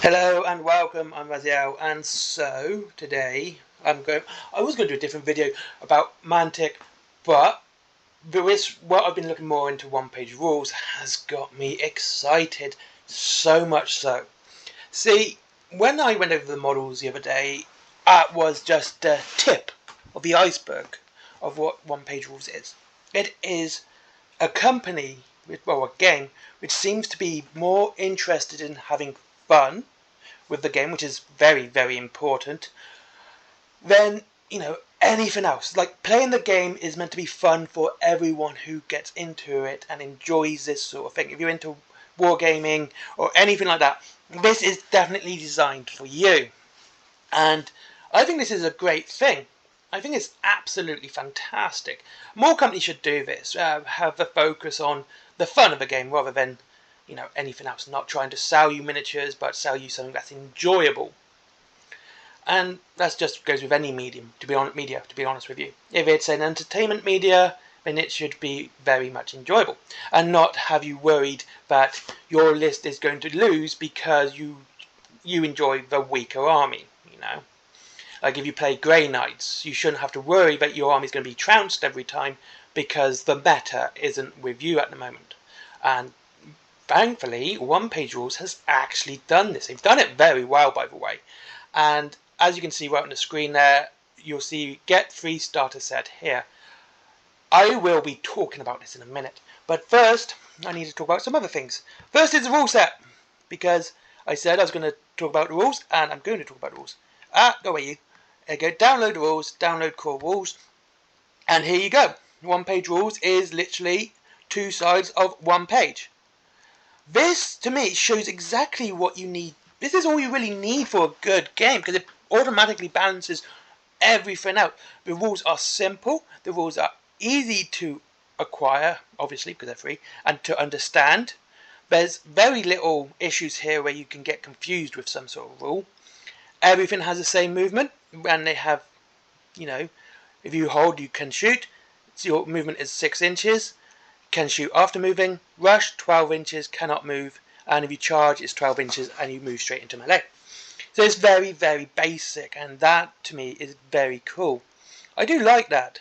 Hello and welcome, I'm Raziel, and so today I was going to do a different video about Mantic, but what I've been looking more into one-page rules has got me excited, so much so. See, when I went over the models the other day, that was just the tip of the iceberg of what one-page rules is. It is a company, a game, which seems to be more interested in having fun with the game, which is very, very important, then, anything else. Like, playing the game is meant to be fun for everyone who gets into it and enjoys this sort of thing. If you're into wargaming or anything like that, this is definitely designed for you. And I think this is a great thing. I think it's absolutely fantastic. More companies should do this, have the focus on the fun of the game rather than anything else, not trying to sell you miniatures but sell you something that's enjoyable. And that just goes with any medium, to be honest with you. If it's an entertainment media, then it should be very much enjoyable and not have you worried that your list is going to lose because you enjoy the weaker army. Like if you play Grey Knights, you shouldn't have to worry that your army is going to be trounced every time because the meta isn't with you at the moment. And thankfully, One Page Rules has actually done this. They've done it very well, by the way. And as you can see right on the screen there, you'll see Get Free Starter Set here. I will be talking about this in a minute. But first, I need to talk about some other things. First is the rule set. Because I said I was going to talk about the rules, and I'm going to talk about the rules. Go away you. There you go, download the rules, download core rules. And here you go. One Page Rules is literally two sides of one page. This, to me, shows exactly what you need. This is all you really need for a good game, because it automatically balances everything out. The rules are simple, the rules are easy to acquire, obviously, because they're free, and to understand. There's very little issues here where you can get confused with some sort of rule. Everything has the same movement, and they have, if you hold, you can shoot. So your movement is 6 inches. Can shoot after moving. Rush, 12 inches, cannot move. And if you charge, it's 12 inches and you move straight into melee. So it's very, very basic, and that, to me, is very cool. I do like that.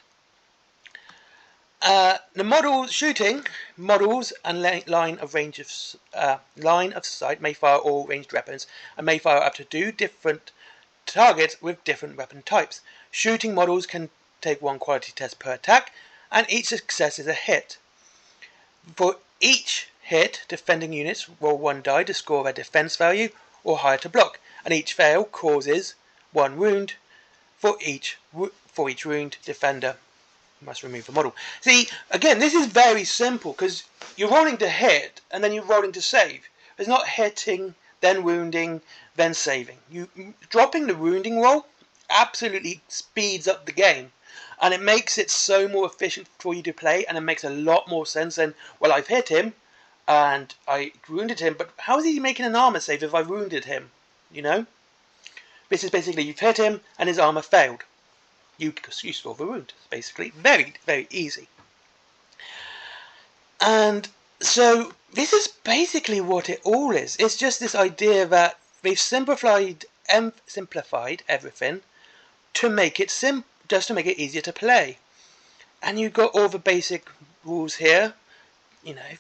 The shooting models and line of sight may fire all ranged weapons and may fire up to 2 different targets with different weapon types. Shooting models can take 1 quality test per attack, and each success is a hit. For each hit, defending units roll 1 die to score their defense value or higher to block, and each fail causes 1 wound. For each wound, defender must remove the model. See, again, this is very simple because you're rolling to hit and then you're rolling to save. It's not hitting, then wounding, then saving. Dropping the wounding roll absolutely speeds up the game, and it makes it so more efficient for you to play, and it makes a lot more sense than, well, I've hit him and I wounded him, but how is he making an armor save if I wounded him? This is basically, you've hit him and his armor failed. You score the wound. It's basically very, very easy. And so this is basically what it all is. It's just this idea that they've simplified everything to make it just to make it easier to play. And you've got all the basic rules here.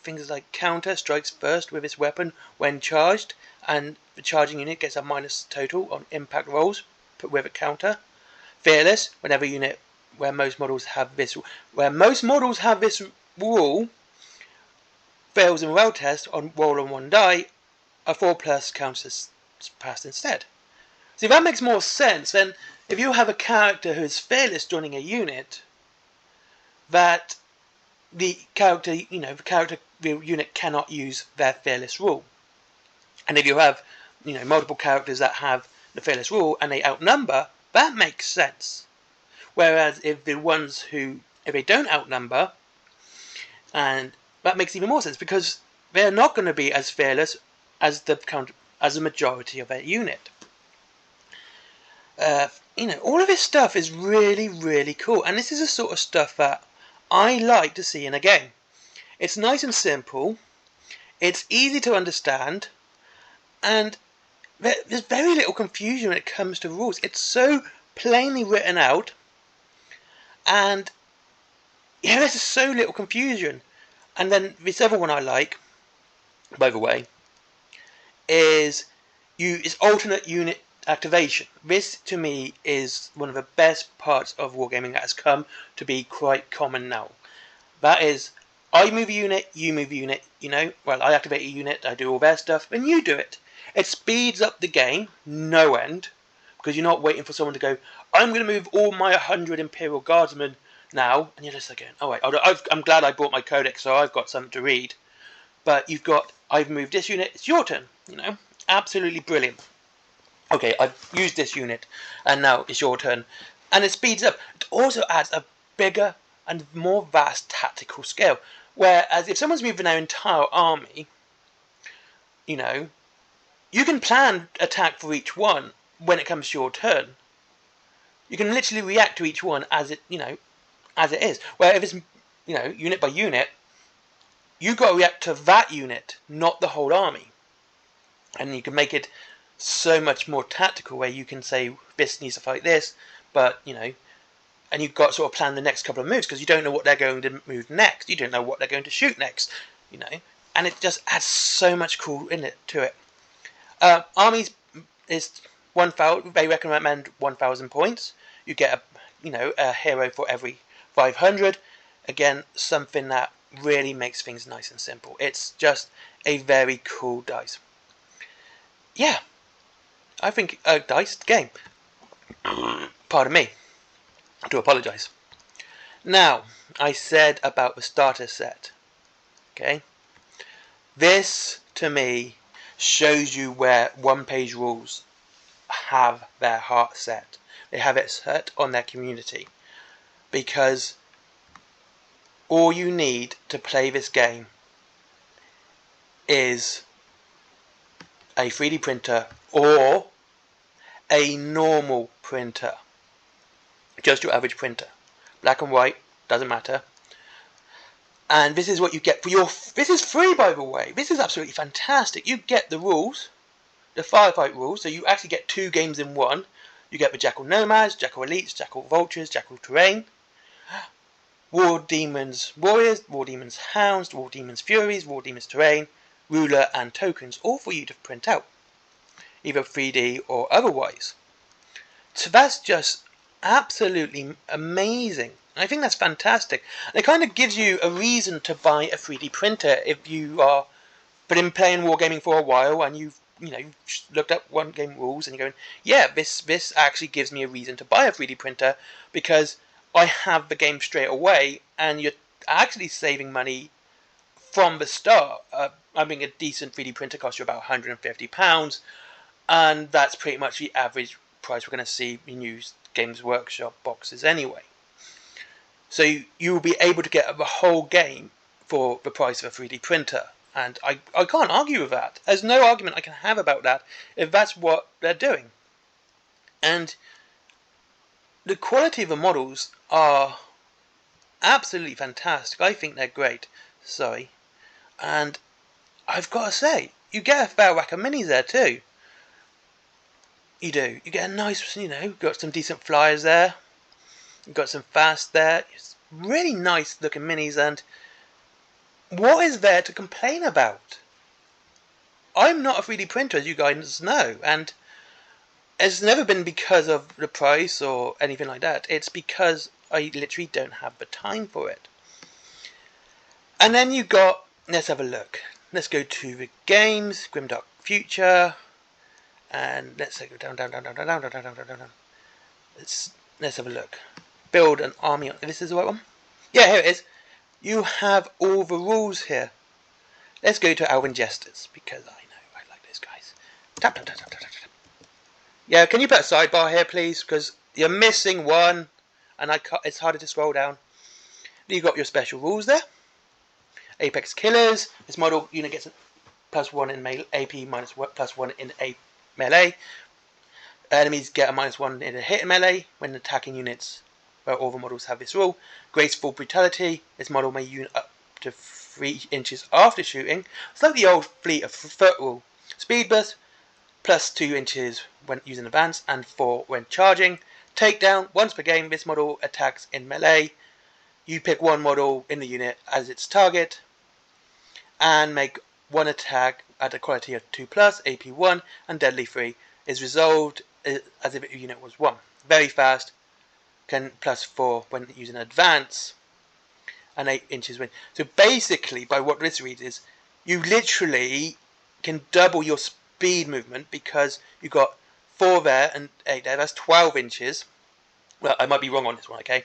Things like counter strikes first with its weapon when charged, and the charging unit gets a minus total on impact rolls put with a counter. Fearless, where most models have this rule, fails in morale test on roll on 1 die, a 4+ counts as passed instead. See, that makes more sense than if you have a character who is fearless joining a unit, that the unit cannot use their fearless rule. And if you have, multiple characters that have the fearless rule and they outnumber, that makes sense. Whereas if they don't outnumber, and that makes even more sense because they're not going to be as fearless as the majority of their unit. All of this stuff is really, really cool, and this is the sort of stuff that I like to see in a game. It's nice and simple, it's easy to understand, and there's very little confusion when it comes to rules. It's so plainly written out, and yeah, there's just so little confusion. And then this other one I like, by the way, is alternate unit activation. This to me is one of the best parts of wargaming that has come to be quite common now. That is, I move a unit, you move a unit, well, I activate a unit, I do all their stuff, and you do it. It speeds up the game, no end, because you're not waiting for someone to go, I'm going to move all my 100 Imperial Guardsmen now, and you're just like going, oh wait, I'm glad I bought my codex, so I've got something to read. But I've moved this unit, it's your turn, absolutely brilliant. Okay, I've used this unit, and now it's your turn. And it speeds up. It also adds a bigger and more vast tactical scale. Whereas if someone's moving their entire army, you can plan attack for each one when it comes to your turn. You can literally react to each one as it is. Where if it's, unit by unit, you've got to react to that unit, not the whole army. And you can make it so much more tactical, where you can say this needs to fight this, but and you've got to sort of plan the next couple of moves, because you don't know what they're going to move next, you don't know what they're going to shoot next, and it just adds so much cool to it. Armies is 1,000. They recommend 1,000 points. You get a hero for every 500. Again, something that really makes things nice and simple. It's just a very cool dice. Yeah, I think a dice game. Pardon me. I do apologise. Now, I said about the starter set. Okay. This, to me, shows you where one-page rules have their heart set. They have it set on their community. Because all you need to play this game is a 3D printer or a normal printer. Just your average printer. Black and white, doesn't matter. And this is what you get for your... This is free, by the way. This is absolutely fantastic. You get the rules, the Firefight rules, so you actually get 2 games in one. You get the Jackal Nomads, Jackal Elites, Jackal Vultures, Jackal Terrain, War Demons Warriors, War Demons Hounds, War Demons Furies, War Demons Terrain, Ruler and Tokens, all for you to print out, either 3D or otherwise. So that's just absolutely amazing. I think that's fantastic. And it kind of gives you a reason to buy a 3D printer if you are been playing wargaming for a while and you've looked up one game rules and you're going, yeah, this actually gives me a reason to buy a 3D printer, because I have the game straight away, and you're actually saving money from the start. I mean, a decent 3D printer costs you about £150, and that's pretty much the average price we're going to see in used Games Workshop boxes anyway. So you will be able to get the whole game for the price of a 3D printer. And I can't argue with that. There's no argument I can have about that if that's what they're doing. And the quality of the models are absolutely fantastic. I think they're great. Sorry. And I've got to say, you get a fair whack of minis there too. You do. You get a nice, got some decent flyers there. You've got some fast there. It's really nice looking minis, and what is there to complain about? I'm not a 3D printer, as you guys know, and it's never been because of the price or anything like that. It's because I literally don't have the time for it. And then you got, let's have a look. Let's go to the games, Grimdark Future, and let's go down. Let's have a look. Build an army. This is the right one? Yeah, here it is. You have all the rules here. Let's go to Alvin Jesters, because I know I like those guys. Tap. Yeah, can you put a sidebar here, please? Because you're missing one, and it's harder to scroll down. You've got your special rules there. Apex Killers. This model unit gets a +1 in melee, AP minus +1 in a melee. Enemies get a -1 in a hit in melee when attacking units. Where all the models have this rule. Graceful Brutality. This model may unit up to 3 inches after shooting. It's like the old Fleet of Foot rule. Speed Burst. plus 2 inches when using advance, and 4 when charging. Takedown, once per game, this model attacks in melee. You pick one model in the unit as its target, and make one attack at a quality of 2+, AP 1, and deadly 3. Is resolved as if the unit was 1. Very fast, can plus 4 when using advance, and 8 inches when. So basically, by what this reads is, you literally can double your speed movement because you got 4 there and 8 there. That's 12 inches. Well, I might be wrong on this one, okay?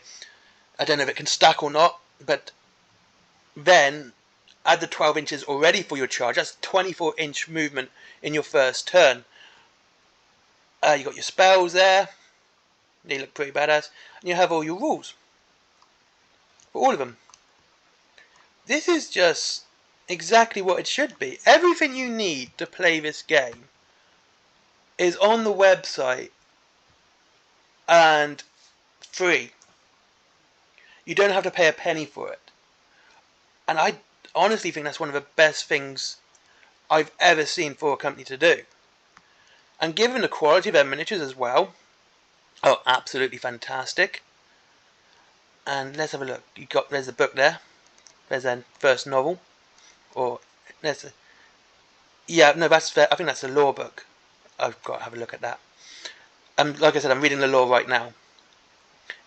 I don't know if it can stack or not, but then add the 12 inches already for your charge. That's 24-inch movement in your first turn. You got your spells there. They look pretty badass. And you have all your rules. For all of them. This is just exactly what it should be. Everything you need to play this game is on the website and free. You don't have to pay a penny for it. And I honestly think that's one of the best things I've ever seen for a company to do. And given the quality of their miniatures as well, oh, absolutely fantastic. And let's have a look. There's a book there. There's their first novel. Or there's a, yeah, no, I think that's a lore book. I've got to have a look at that. Like I said, I'm reading the lore right now.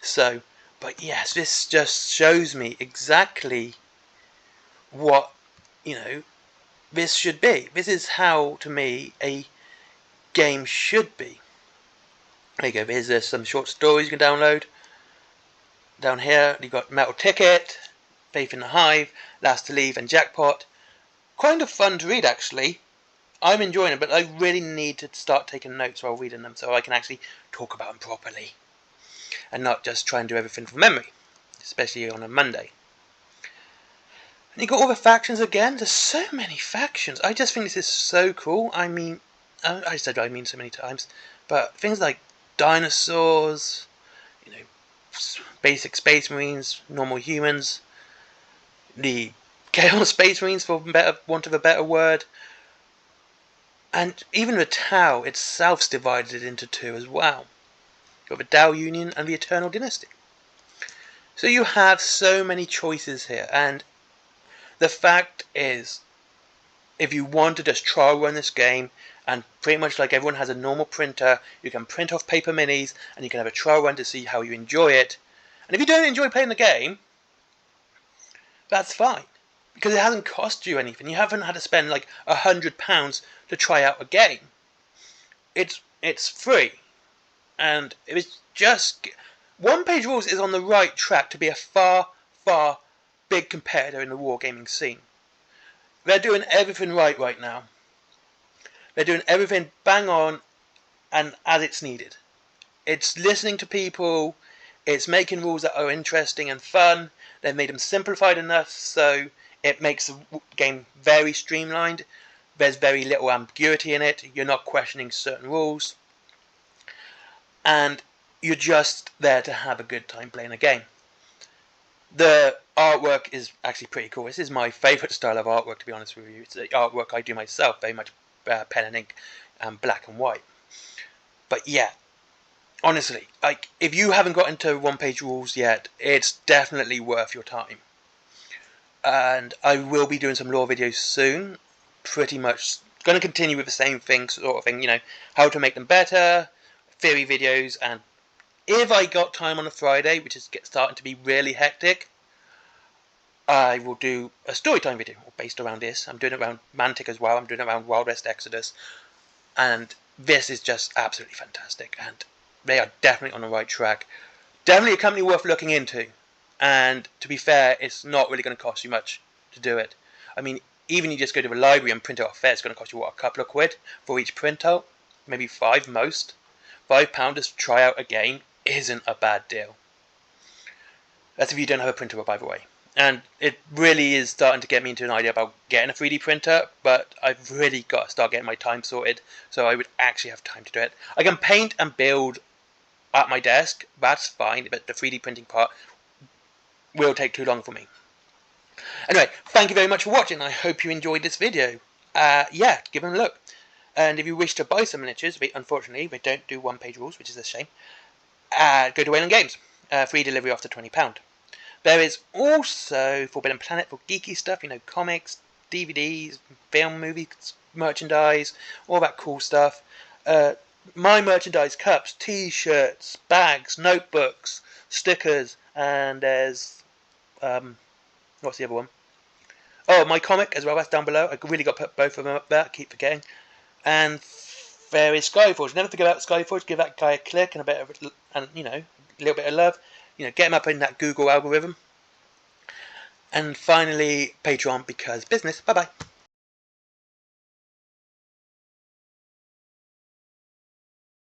So, but yes, this just shows me exactly what, this should be. This is how, to me, a game should be. There you go. There's some short stories you can download. Down here, you've got Metal Ticket, Faith in the Hive, Last to Leave, and Jackpot. Kind of fun to read, actually. I'm enjoying it, but I really need to start taking notes while reading them so I can actually talk about them properly. And not just try and do everything from memory. Especially on a Monday. And you've got all the factions again. There's so many factions. I just think this is so cool. I mean, I said I mean so many times. But things like dinosaurs, basic space marines, normal humans, the chaos space marines for want of a better word, and even the Tau itself's divided into two as well. You've got the Tau Union and the Eternal Dynasty. So you have so many choices here, and the fact is, if you want to just trial run this game, and pretty much like everyone has a normal printer, you can print off paper minis, and you can have a trial run to see how you enjoy it. And if you don't enjoy playing the game, that's fine. Because it hasn't cost you anything. You haven't had to spend like £100 to try out a game. It's free. And it's just... One Page Rules is on the right track to be a far, far big competitor in the wargaming scene. They're doing everything right now. They're doing everything bang on and as it's needed. It's listening to people. It's making rules that are interesting and fun. They've made them simplified enough so it makes the game very streamlined. There's very little ambiguity in it. You're not questioning certain rules. And you're just there to have a good time playing a game. The artwork is actually pretty cool. This is my favourite style of artwork, to be honest with you. It's the artwork I do myself, very much pen and ink, black and white. But yeah, honestly, like, if you haven't got into One Page Rules yet, it's definitely worth your time. And I will be doing some lore videos soon. Pretty much going to continue with the same thing, sort of thing, how to make them better, theory videos, and if I got time on a Friday, which is starting to be really hectic, I will do a storytime video based around this. I'm doing it around Mantic as well. I'm doing it around Wild West Exodus. And this is just absolutely fantastic. And they are definitely on the right track. Definitely a company worth looking into. And to be fair, it's not really going to cost you much to do it. I mean, even you just go to the library and print it off there, it's going to cost you, a couple of quid for each printout? Maybe £5 most. £5 to try out a game isn't a bad deal. That's if you don't have a printer, by the way. And it really is starting to get me into an idea about getting a 3D printer, but I've really got to start getting my time sorted, so I would actually have time to do it. I can paint and build at my desk, that's fine, but the 3D printing part will take too long for me. Anyway, thank you very much for watching. I hope you enjoyed this video. Yeah, give them a look. And if you wish to buy some miniatures, unfortunately they don't do one-page rules, which is a shame, go to Wayland Games. Free delivery after £20. There is also Forbidden Planet for geeky stuff, comics, DVDs, film, movies, merchandise, all that cool stuff. My merchandise, cups, t-shirts, bags, notebooks, stickers, and there's what's the other one? Oh, my comic as well. That's down below. I really got to put both of them up there. I keep forgetting. And there is Skyforge. Never forget about Skyforge. Give that guy a click and a little bit of love. Get him up in that Google algorithm. And finally, Patreon, because business. Bye bye.